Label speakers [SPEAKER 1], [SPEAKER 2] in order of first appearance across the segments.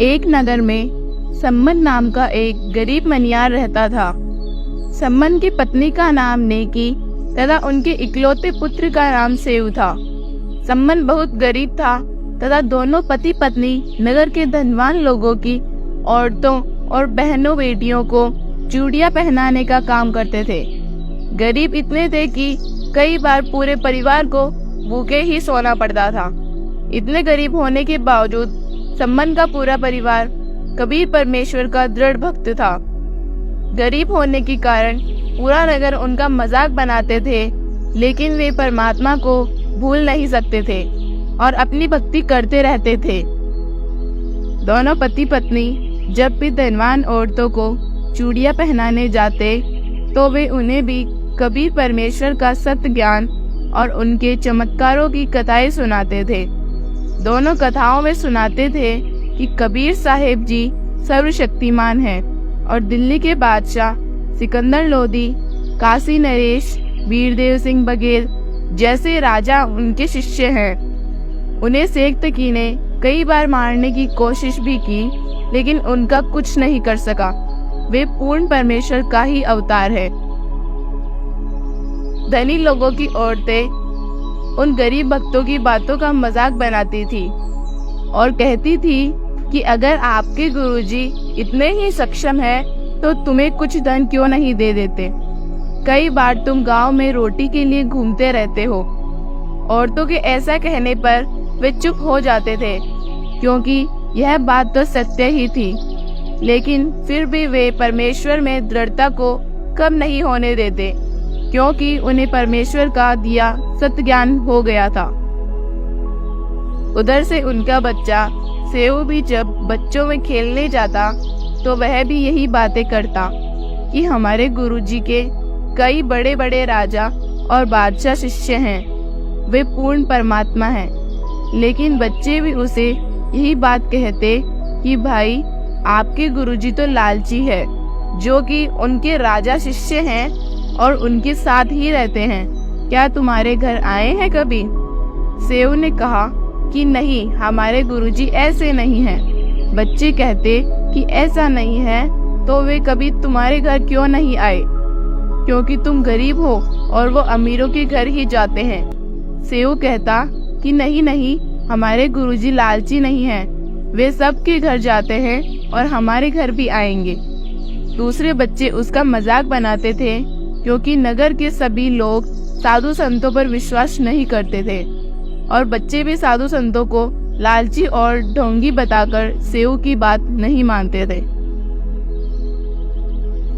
[SPEAKER 1] एक नगर में सम्मन नाम का एक गरीब मनियार रहता था। सम्मन की पत्नी का नाम नेकी तथा उनके इकलौते पुत्र का नाम सेऊ था। सम्मन बहुत गरीब था तथा दोनों पति पत्नी नगर के धनवान लोगों की औरतों और बहनों बेटियों को चूड़ियां पहनाने का काम करते थे। गरीब इतने थे कि कई बार पूरे परिवार को भूखे ही सोना पड़ता था। इतने गरीब होने के बावजूद सम्मन का पूरा परिवार कबीर परमेश्वर का दृढ़ भक्त था। गरीब होने के कारण पूरा नगर उनका मजाक बनाते थे, लेकिन वे परमात्मा को भूल नहीं सकते थे और अपनी भक्ति करते रहते थे। दोनों पति पत्नी जब भी धनवान औरतों को चूड़ियां पहनाने जाते तो वे उन्हें भी कबीर परमेश्वर का सत्य ज्ञान और उनके चमत्कारों की कथाएं सुनाते थे। दोनों कथाओं में सुनाते थे कि कबीर साहेब जी सर्वशक्तिमान हैं और दिल्ली के बादशाह सिकंदर लोदी, काशी नरेश, वीरदेव सिंह बघेल जैसे राजा उनके शिष्य हैं। उन्हें शेख तकी ने कई बार मारने की कोशिश भी की, लेकिन उनका कुछ नहीं कर सका। वे पूर्ण परमेश्वर का ही अवतार है। धनी लोगों की औरतें उन गरीब भक्तों की बातों का मजाक बनाती थी और कहती थी कि अगर आपके गुरुजी इतने ही सक्षम हैं तो तुम्हें कुछ धन क्यों नहीं दे देते। कई बार तुम गांव में रोटी के लिए घूमते रहते हो। औरतों के ऐसा कहने पर वे चुप हो जाते थे, क्योंकि यह बात तो सत्य ही थी, लेकिन फिर भी वे परमेश्वर में दृढ़ता को कम नहीं होने देते, क्योंकि उन्हें परमेश्वर का दिया सत्य ज्ञान हो गया था। उधर से उनका बच्चा सेऊ भी जब बच्चों में खेलने जाता तो वह भी यही बातें करता कि हमारे गुरुजी के कई बड़े बड़े राजा और बादशाह शिष्य हैं, वे पूर्ण परमात्मा हैं। लेकिन बच्चे भी उसे यही बात कहते कि भाई आपके गुरुजी तो लालची है, जो कि उनके राजा शिष्य हैं और उनके साथ ही रहते हैं। क्या तुम्हारे घर आए हैं कभी? सेऊ ने कहा कि नहीं, हमारे गुरुजी ऐसे नहीं हैं। बच्चे कहते कि ऐसा नहीं है तो वे कभी तुम्हारे घर क्यों नहीं आए, क्योंकि तुम गरीब हो और वो अमीरों के घर ही जाते हैं। सेऊ कहता कि नहीं नहीं, हमारे गुरुजी लालची नहीं हैं, वे सबके घर जाते हैं और हमारे घर भी आएंगे। दूसरे बच्चे उसका मजाक बनाते थे, क्योंकि नगर के सभी लोग साधु संतों पर विश्वास नहीं करते थे और बच्चे भी साधु संतों को लालची और ढोंगी बताकर सेऊ की बात नहीं मानते थे।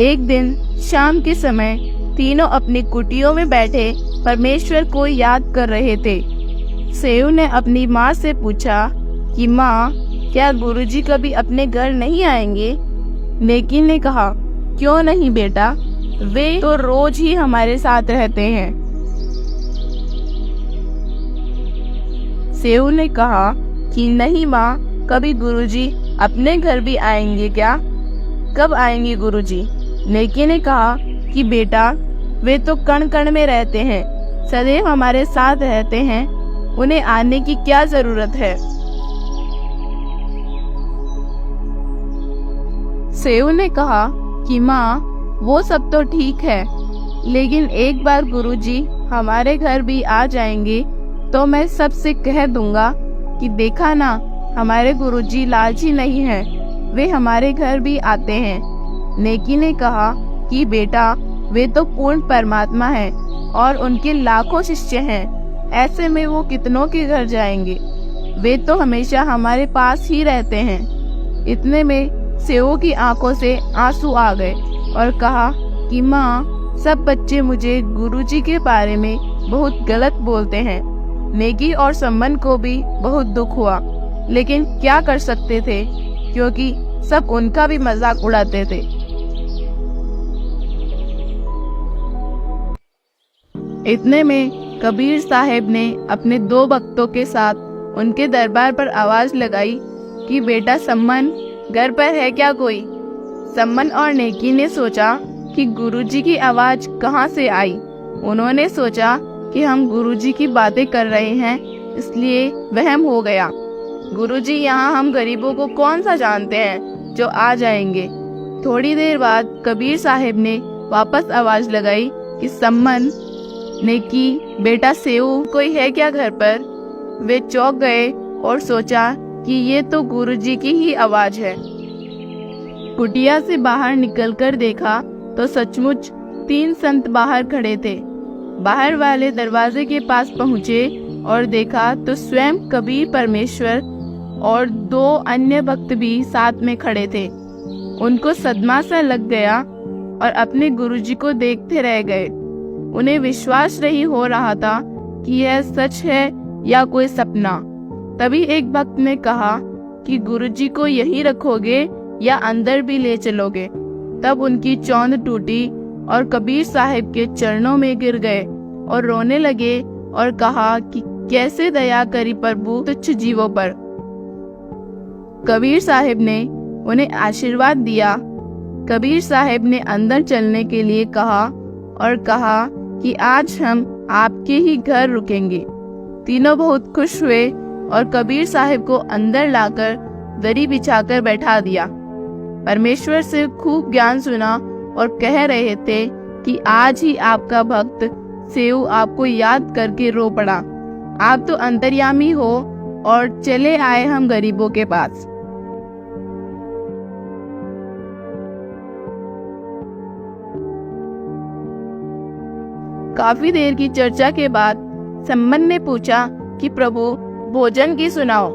[SPEAKER 1] एक दिन शाम के समय तीनों अपनी कुटियों में बैठे परमेश्वर को याद कर रहे थे। सेऊ ने अपनी माँ से पूछा कि माँ, क्या गुरुजी कभी अपने घर नहीं आएंगे? नेकी ने कहा, क्यों नहीं बेटा, वे तो रोज ही हमारे साथ रहते हैं। सेऊ ने कहा कि नहीं माँ, कभी गुरुजी अपने घर भी आएंगे क्या? कब आएंगे गुरुजी? नेकी ने कहा कि बेटा, वे तो कण कण में रहते हैं, सदैव हमारे साथ रहते हैं, उन्हें आने की क्या जरूरत है। सेऊ ने कहा कि माँ, वो सब तो ठीक है, लेकिन एक बार गुरुजी हमारे घर भी आ जाएंगे तो मैं सबसे कह दूंगा कि देखा ना, हमारे गुरुजी लालची नहीं हैं, वे हमारे घर भी आते हैं। नेकी ने कहा कि बेटा, वे तो पूर्ण परमात्मा हैं और उनके लाखों शिष्य हैं, ऐसे में वो कितनों के घर जाएंगे, वे तो हमेशा हमारे पास ही रहते हैं। इतने में सेऊ की आंखों से आंसू आ गए और कहा कि माँ, सब बच्चे मुझे गुरुजी के बारे में बहुत गलत बोलते हैं। नेकी और सम्मन को भी बहुत दुख हुआ, लेकिन क्या कर सकते थे, क्योंकि सब उनका भी मजाक उड़ाते थे। इतने में कबीर साहब ने अपने दो भक्तों के साथ उनके दरबार पर आवाज लगाई कि बेटा सम्मन, घर पर है क्या कोई? सम्मन और नेकी ने सोचा कि गुरुजी की आवाज कहाँ से आई। उन्होंने सोचा कि हम गुरुजी की बातें कर रहे हैं, इसलिए वहम हो गया। गुरुजी, यहाँ हम गरीबों को कौन सा जानते हैं जो आ जाएंगे। थोड़ी देर बाद कबीर साहब ने वापस आवाज लगाई कि सम्मन ने कि बेटा सेऊ, कोई है क्या घर पर? वे चौंक गए और सोचा कि ये तो गुरुजी की ही आवाज है। कुटिया से बाहर निकलकर देखा तो सचमुच 3 संत बाहर खड़े थे। बाहर वाले दरवाजे के पास पहुँचे और देखा तो स्वयं कबीर परमेश्वर और 2 अन्य भक्त भी साथ में खड़े थे। उनको सदमा सा लग गया और अपने गुरुजी को देखते रह गए। उन्हें विश्वास नहीं हो रहा था कि यह सच है या कोई सपना। तभी एक भक्त ने कहा कि गुरुजी को यहीं रखोगे या अंदर भी ले चलोगे? तब उनकी चौंध टूटी और कबीर साहब के चरणों में गिर गए और रोने लगे और कहा कि कैसे दया करी प्रभु तुच्छ जीवों पर। कबीर साहब ने उन्हें आशीर्वाद दिया। कबीर साहब ने अंदर चलने के लिए कहा और कहा कि आज हम आपके ही घर रुकेंगे। तीनों बहुत खुश हुए और कबीर साहब को अंदर लाकर दरी बिछाकर बैठा दिया। परमेश्वर से खूब ज्ञान सुना और कह रहे थे कि आज ही आपका भक्त सेऊ आपको याद करके रो पड़ा। आप तो अंतर्यामी हो और चले आए हम गरीबों के पास। काफी देर की चर्चा के बाद सम्मन ने पूछा कि प्रभु भोजन की सुनाओ।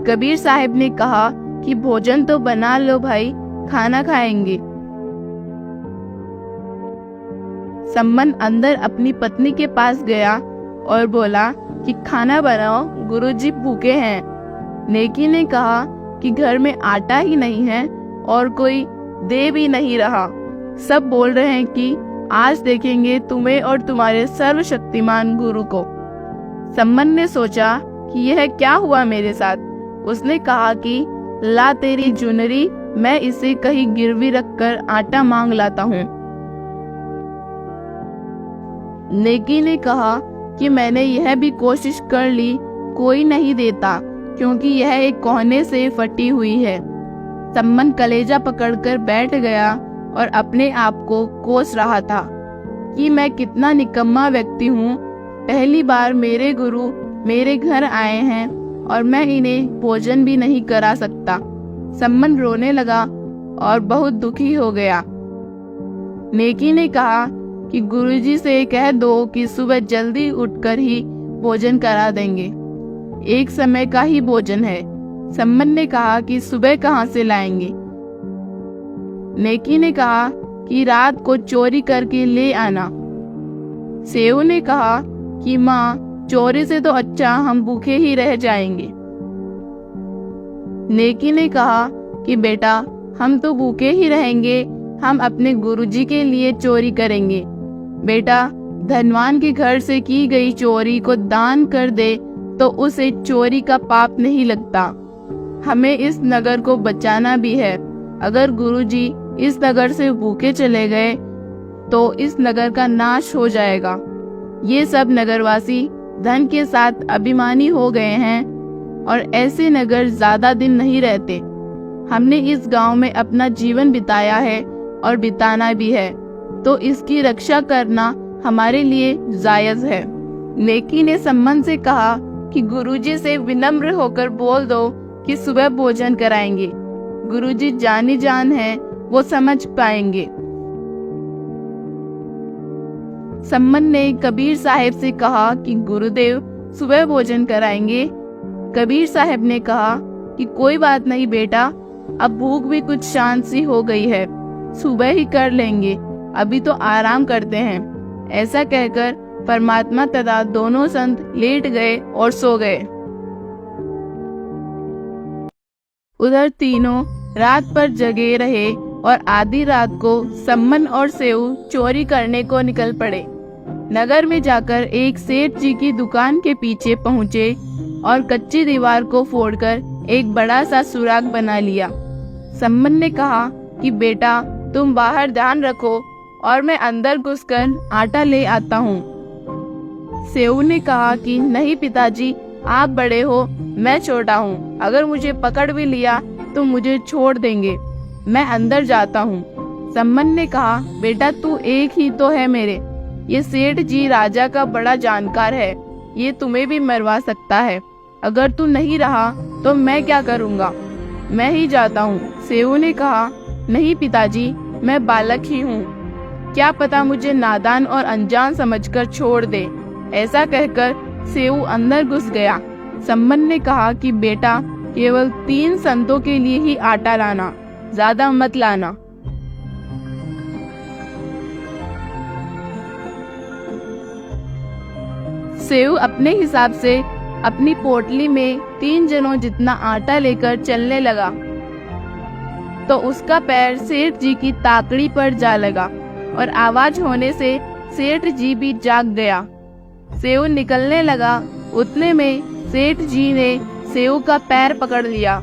[SPEAKER 1] कबीर साहब ने कहा कि भोजन तो बना लो भाई, खाना खाएंगे। सम्मन अंदर अपनी पत्नी के पास गया और बोला कि खाना बनाओ, गुरुजी भूखे हैं। नेकी ने कहा कि घर में आटा ही नहीं है और कोई दे भी नहीं रहा। सब बोल रहे हैं कि आज देखेंगे तुम्हें और तुम्हारे सर्वशक्तिमान गुरु को। सम्मन ने सोचा कि यह क्या हुआ मेरे साथ। उसने कहा कि ला तेरी चुनरी, मैं इसे कहीं गिरवी रखकर आटा मांग लाता हूँ। नेकी ने कहा कि मैंने यह भी कोशिश कर ली, कोई नहीं देता क्योंकि यह एक कोहने से फटी हुई है। सम्मन कलेजा पकड़कर बैठ गया और अपने आप को कोस रहा था कि मैं कितना निकम्मा व्यक्ति हूँ। पहली बार मेरे गुरु मेरे घर आए हैं और मैं इन्हें भोजन भी नहीं करा सकता। सम्मन रोने लगा और बहुत दुखी हो गया। नेकी ने कहा कि गुरुजी से कह दो कि सुबह जल्दी उठकर ही भोजन करा देंगे, एक समय का ही भोजन है। सम्मन ने कहा कि सुबह कहाँ से लाएंगे। नेकी ने कहा कि रात को चोरी करके ले आना। सेऊ ने कहा कि माँ, चोरी से तो अच्छा हम भूखे ही रह जाएंगे। नेकी ने कहा कि बेटा, हम तो भूखे ही रहेंगे, हम अपने गुरुजी के लिए चोरी करेंगे। बेटा, धनवान के घर से की गई चोरी को दान कर दे तो उसे चोरी का पाप नहीं लगता। हमें इस नगर को बचाना भी है। अगर गुरुजी इस नगर से भूखे चले गए तो इस नगर का नाश हो जाएगा। ये सब नगरवासी धन के साथ अभिमानी हो गए हैं और ऐसे नगर ज्यादा दिन नहीं रहते। हमने इस गांव में अपना जीवन बिताया है और बिताना भी है, तो इसकी रक्षा करना हमारे लिए जायज है। नेकी ने सम्मन से कहा कि गुरुजी से विनम्र होकर बोल दो कि सुबह भोजन कराएंगे। गुरुजी जानी जान है, वो समझ पाएंगे। सम्मन ने कबीर साहब से कहा कि गुरुदेव सुबह भोजन कराएंगे। कबीर साहब ने कहा कि कोई बात नहीं बेटा, अब भूख भी कुछ शांत सी हो गई है, सुबह ही कर लेंगे, अभी तो आराम करते हैं। ऐसा कहकर परमात्मा तथा दोनों संत लेट गए और सो गए। उधर तीनों रात पर जगे रहे और आधी रात को सम्मन और सेऊ चोरी करने को निकल पड़े। नगर में जाकर एक सेठ जी की दुकान के पीछे पहुंचे और कच्ची दीवार को फोड़कर एक बड़ा सा सुराग बना लिया। सम्मन ने कहा कि बेटा, तुम बाहर ध्यान रखो और मैं अंदर घुसकर आटा ले आता हूँ। सेऊ ने कहा कि नहीं पिताजी, आप बड़े हो, मैं छोटा हूँ। अगर मुझे पकड़ भी लिया तो मुझे छोड़ देंगे, मैं अंदर जाता हूँ। सम्मन ने कहा, बेटा तू एक ही तो है मेरे। ये सेठ जी राजा का बड़ा जानकार है, ये तुम्हें भी मरवा सकता है। अगर तू नहीं रहा तो मैं क्या करूँगा, मैं ही जाता हूँ। सेऊ ने कहा, नहीं पिताजी, मैं बालक ही हूँ, क्या पता मुझे नादान और अनजान समझकर छोड़ दे। ऐसा कहकर सेऊ अंदर घुस गया। सम्मन ने कहा कि बेटा केवल 3 संतों के लिए ही आटा लाना, ज्यादा मत लाना। सेऊ अपने हिसाब से अपनी पोटली में 3 जनों जितना आटा लेकर चलने लगा तो उसका पैर सेठ जी की ताकड़ी पर जा लगा और आवाज होने से सेठ जी भी जाग गया। सेऊ निकलने लगा, उतने में सेठ जी ने सेऊ का पैर पकड़ लिया।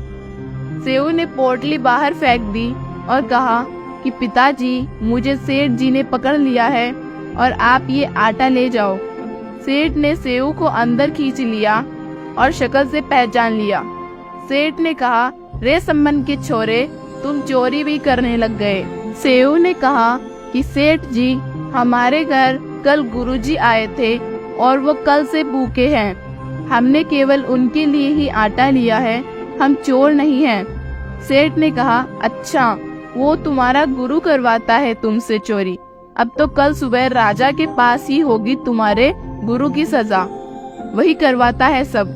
[SPEAKER 1] सेऊ ने पोटली बाहर फेंक दी और कहा कि पिताजी, मुझे सेठ जी ने पकड़ लिया है और आप ये आटा ले जाओ। सेठ ने सेऊ को अंदर खींच लिया और शक्ल से पहचान लिया। सेठ ने कहा, रे सम्मन के छोरे, तुम चोरी भी करने लग गए। सेऊ ने कहा कि सेठ जी, हमारे घर कल गुरुजी आए थे और वो कल से भूखे हैं, हमने केवल उनके लिए ही आटा लिया है, हम चोर नहीं हैं। सेठ ने कहा, अच्छा, वो तुम्हारा गुरु करवाता है तुमसे चोरी, अब तो कल सुबह राजा के पास ही होगी तुम्हारे गुरु की सजा, वही करवाता है सब।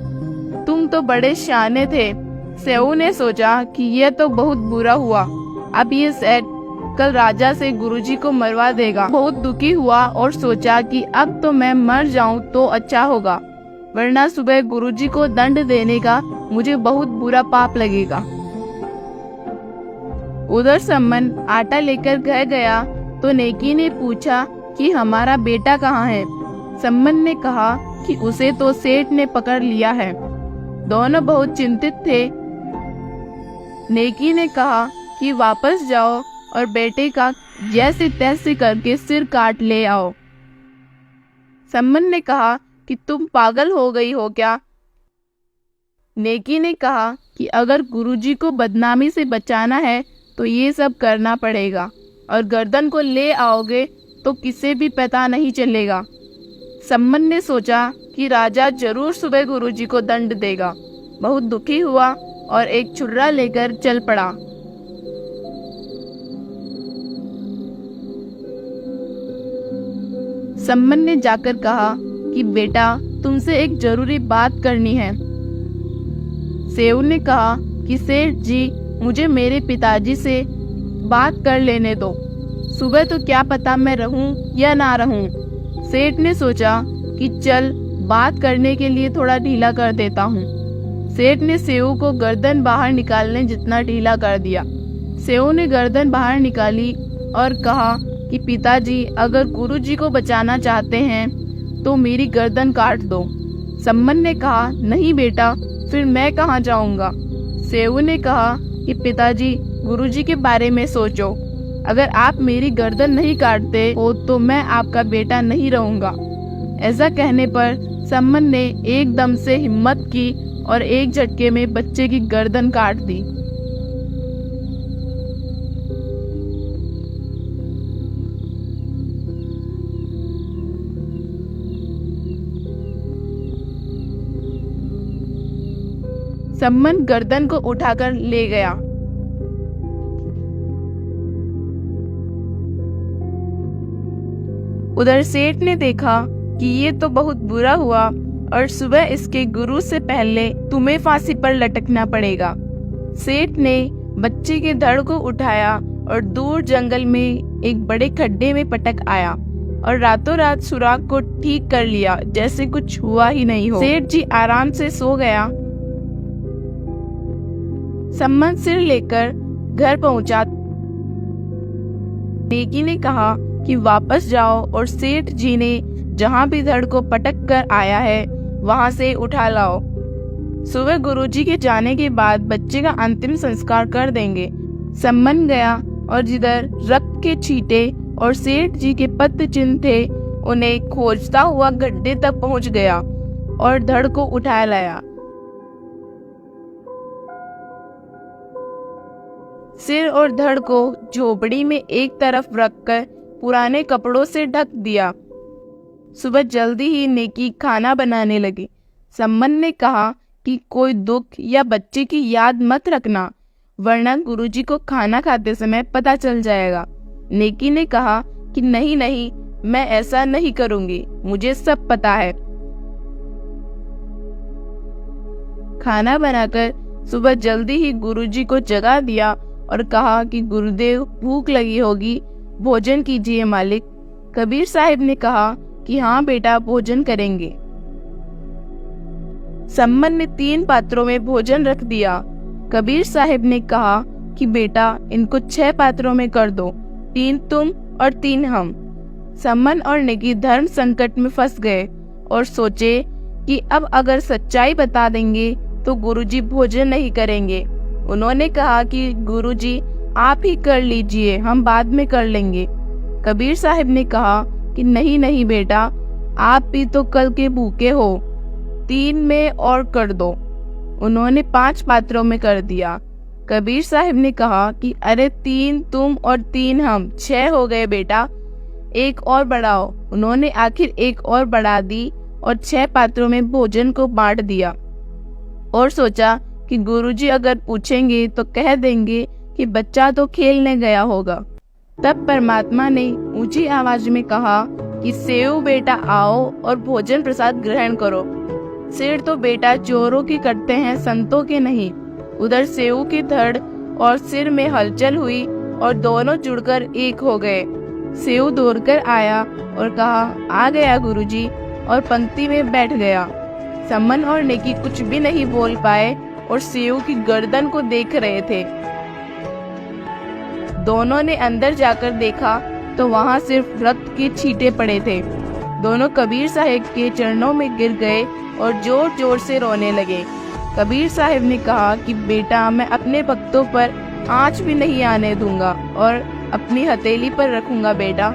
[SPEAKER 1] तुम तो बड़े शाने थे। सेऊ ने सोचा कि यह तो बहुत बुरा हुआ, अब ये सेठ कल राजा से गुरुजी को मरवा देगा। बहुत दुखी हुआ और सोचा कि अब तो मैं मर जाऊं तो अच्छा होगा, वरना सुबह गुरुजी को दंड देने का मुझे बहुत बुरा पाप लगेगा। उधर सम्मन आटा लेकर घर गया तो नेकी ने पूछा कि हमारा बेटा कहाँ है। सम्मन ने कहा कि उसे तो सेठ ने पकड़ लिया है। दोनों बहुत चिंतित थे। नेकी ने कहा कि वापस जाओ और बेटे का जैसे तैसे करके सिर काट ले आओ। सम्मन ने कहा कि तुम पागल हो गई हो क्या? नेकी ने कहा कि अगर गुरुजी को बदनामी से बचाना है तो ये सब करना पड़ेगा, और गर्दन को ले आओगे तो किसे भी पता नहीं चलेगा। सम्मन ने सोचा कि राजा जरूर सुबह गुरुजी को दंड देगा। बहुत दुखी हुआ और एक छुरा लेकर चल पड़ा। सम्मन ने जाकर कहा कि बेटा, तुमसे एक जरूरी बात करनी है। सेऊ ने कहा कि सेठ जी, मुझे मेरे पिताजी से बात कर लेने दो, सुबह तो क्या पता मैं रहूं या ना रहूं। सेठ ने सोचा कि चल बात करने के लिए थोड़ा ढीला कर देता हूँ। सेठ ने सेऊ को गर्दन बाहर निकालने जितना ढीला कर दिया। सेऊ ने गर्दन बाहर निकाली और कहा कि पिताजी, अगर गुरुजी को बचाना चाहते हैं तो मेरी गर्दन काट दो। सम्मन ने कहा, नहीं बेटा, फिर मैं कहाँ जाऊँगा। सेऊ ने कहा कि पिताजी, गुरुजी के बारे में सोचो, अगर आप मेरी गर्दन नहीं काटते हो तो मैं आपका बेटा नहीं रहूँगा। ऐसा कहने पर सम्मन ने एकदम से हिम्मत की और एक झटके में बच्चे की गर्दन काट दी। सम्मन गर्दन को उठाकर ले गया। उधर सेठ ने देखा कि ये तो बहुत बुरा हुआ और सुबह इसके गुरु से पहले तुम्हें फांसी पर लटकना पड़ेगा। सेठ ने बच्चे के धड़ को उठाया और दूर जंगल में एक बड़े खड्डे में पटक आया और रातों रात सुराग को ठीक कर लिया, जैसे कुछ हुआ ही नहीं हो। सेठ जी आराम से सो गया। सम्मन सिर लेकर घर पहुंचा। नेकी ने कहा कि वापस जाओ और सेठ जी ने जहाँ भी धड़ को पटक कर आया है वहाँ से उठा लाओ। सुबह गुरुजी के जाने के बाद बच्चे का अंतिम संस्कार कर देंगे। सम्मन गया और जिधर रक्त के छींटे और सेठ जी के पत्र चिन्ह थे उन्हें खोजता हुआ गड्ढे तक पहुंच गया और धड़ को उठा लाया। सिर और धड़ को झोपड़ी में एक तरफ रखकर पुराने कपड़ों से ढक दिया। सुबह जल्दी ही नेकी खाना बनाने लगी। सम्मन ने कहा कि कोई दुख या बच्चे की याद मत रखना, वरना गुरुजी को खाना खाते समय पता चल जाएगा। नेकी ने कहा कि नहीं नहीं, मैं ऐसा नहीं करूंगी, मुझे सब पता है। खाना बनाकर सुबह जल्दी ही गुरुजी को जगा दिया और कहा कि गुरुदेव भूख लगी होगी, भोजन कीजिए मालिक। कबीर साहिब ने कहा कि हाँ बेटा, भोजन करेंगे। सम्मन ने 3 पात्रों में भोजन रख दिया। कबीर साहिब ने कहा कि बेटा, इनको 6 पात्रों में कर दो, 3 तुम और 3 हम। सम्मन और नेकी धर्म संकट में फंस गए और सोचे कि अब अगर सच्चाई बता देंगे तो गुरुजी भोजन नहीं करेंगे। उन्होंने कहा कि गुरुजी आप ही कर लीजिए, हम बाद में कर लेंगे। कबीर साहिब ने कहा कि नहीं नहीं बेटा, आप भी तो कल के भूखे हो, 3 में और कर दो। उन्होंने 5 पात्रों में कर दिया। कबीर साहिब ने कहा कि अरे 3 तुम और 3 हम, 6 हो गए बेटा, 1 और बढ़ाओ। उन्होंने आखिर 1 और बढ़ा दी और 6 पात्रों में भोजन को बांट दिया और सोचा कि गुरुजी अगर पूछेंगे तो कह देंगे कि बच्चा तो खेलने गया होगा। तब परमात्मा ने ऊंची आवाज में कहा कि सेव बेटा आओ और भोजन प्रसाद ग्रहण करो। सिर तो बेटा चोरों के कटते हैं, संतों के नहीं। उधर सेव की धड़ और सिर में हलचल हुई और दोनों जुड़कर एक हो गए। सेव दौड़कर आया और कहा, आ गया गुरुजी, और पंक्ति में बैठ गया। सम्मन और नेकी कुछ भी नहीं बोल पाए और सेव की गर्दन को देख रहे थे। दोनों ने अंदर जाकर देखा तो वहां सिर्फ रक्त के छींटे पड़े थे। दोनों कबीर साहिब के चरणों में गिर गए और जोर जोर से रोने लगे। कबीर साहिब ने कहा कि बेटा, मैं अपने भक्तों पर आंच भी नहीं आने दूंगा और अपनी हथेली पर रखूंगा बेटा।